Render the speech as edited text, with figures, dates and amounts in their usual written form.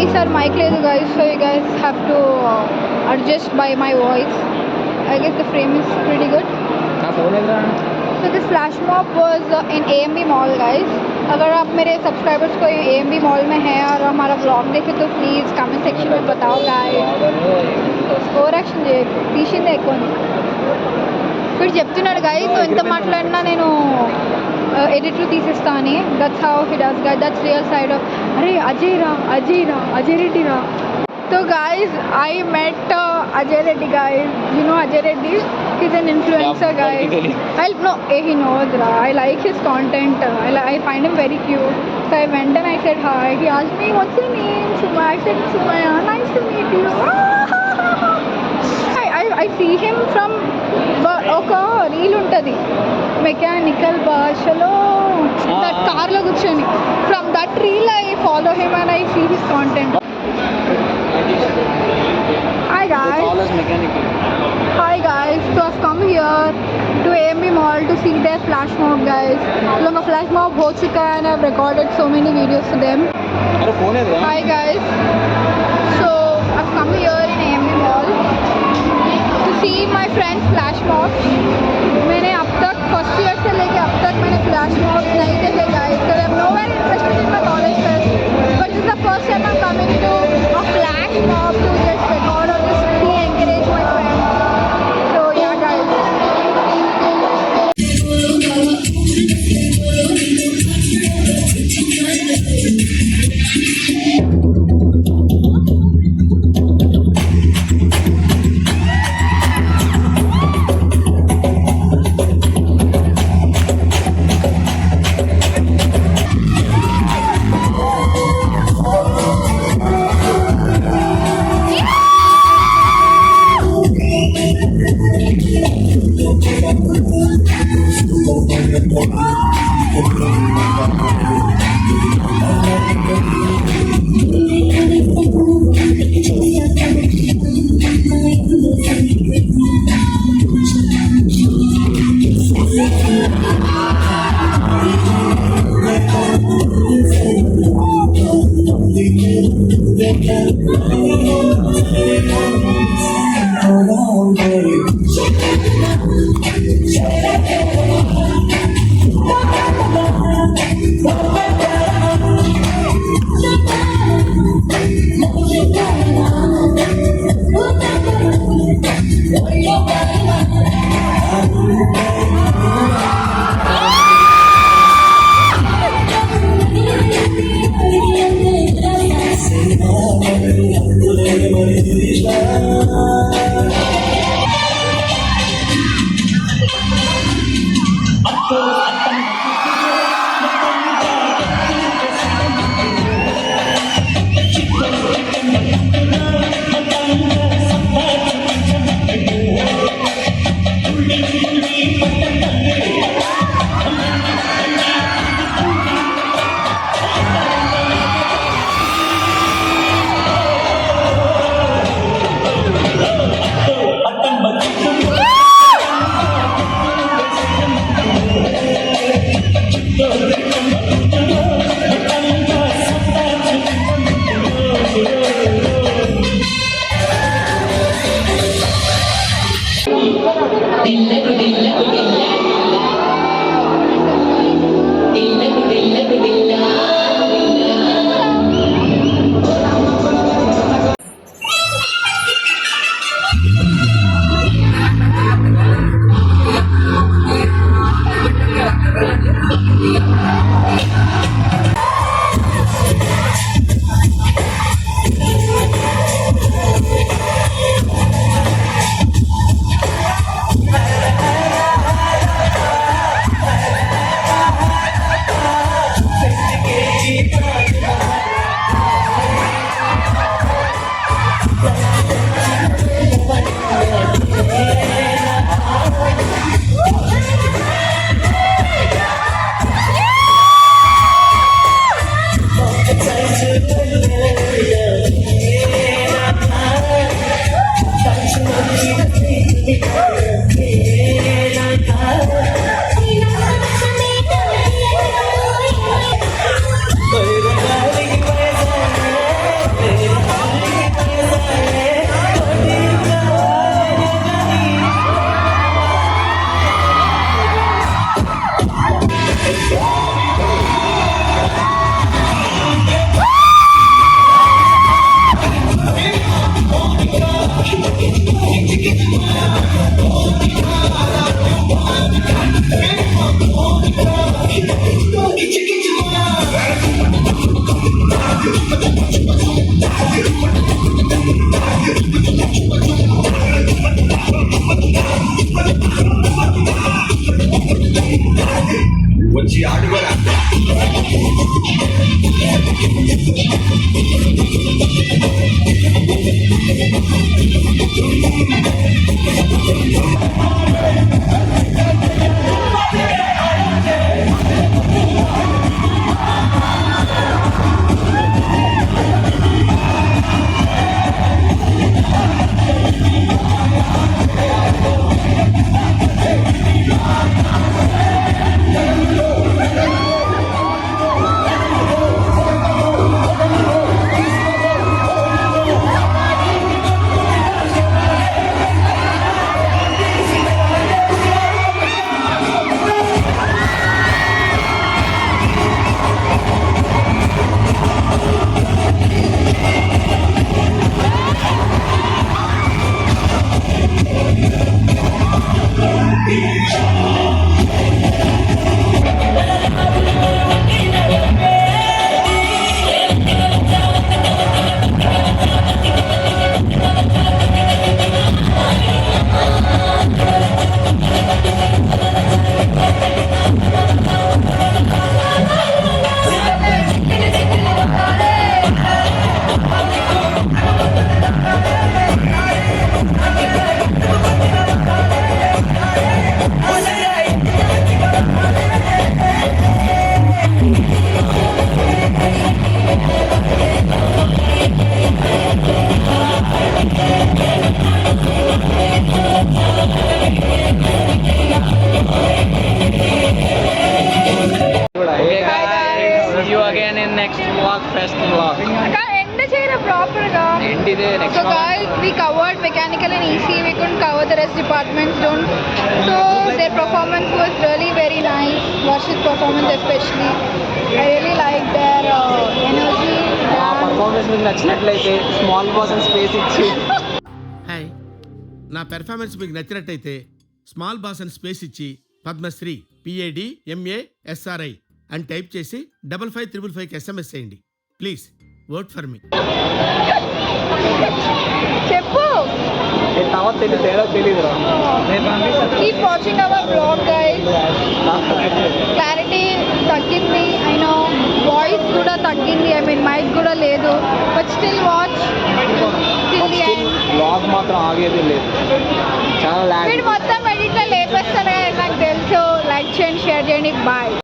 ఈసారి మైక్ లేదు guys, so you guys have to adjust by my voice. I guess the frame is pretty good. So this flash mob was in AMB mall guys. अगर आप मेरे subscribers को AMB mall में हैं और हमारा ब्लॉग देखे तो प्लीज़ कमेंट सेक्शन में बताओ गाइस. స్కోర్ యాక్షన్ తీసిందే ఎక్కువ. వీడు చెప్తున్నాడు గాయస్ నువ్వు ఎంత మాట్లాడినా నేను ఎడిటర్ తీసేస్తా అని. That's how he does guys. That's real side of అరే అజయ్ రెడ్డి రా. So guys, I met Ajay Reddy guys. You know Ajay Reddy? He's an influencer guys. No, he knows ra. I like his content. I find him very cute. So I went and I said hi. He asked me what's your name? Sumaya. I said Sumaya. Nice to meet you. I see him from ఒక reel ఉంటుంది mechanical భాషలో that కార్లో కూర్చొని. From that reel I follow him and I see his content. Hi guys, so I've come here to AMB Mall to see their flash mob guys. लोगों का flash mob हो चुका है and I've recorded so many videos for them. Hi guys, so I've come here in AMB Mall to see my friends flash mobs. मैंने अब तक first year से लेके अब तक मैंने flash mobs नहीं देखे guys, so I'm nowhere interested in my college fest, but this is the first time I'm coming to a flash mob to just record or just see encourage my friends. So yeah guys. వచ్చి ఆడుకోరా. See you again in next vlog, fest vlog. End చేయరా proper గా. End ఇదే next So vlog. guys, we covered mechanical and EC. We couldn't cover the rest departments. So their performance was really very nice. Varshit's performance especially. I really liked their energy. Performance మీకు నచ్చినట్లయితే small boss space ఇచ్చి hi, నా performance మీకు నచ్చినట్టయితే small boss అని space ఇచ్చి Padmashri PADMASRI అని type చేసి 55555కి SMS చేయండి. Please vote for me. చెప్పు. తర్వాత తేడా తెలియదురా. Keep watching our vlog guys. Clarity తగ్గింది. I know voice కూడా తగ్గింది. I mean mic కూడా లేదు. But still watch till the end. Blog మాత్రం ఆగేది లేదు. చాలా లాగ్. వీడు మొత్తం ఎడిట్లో లేపేస్తాను నాకు తెలుసు. లైక్ చేయండి, షేర్ చేయండి. బాయ్.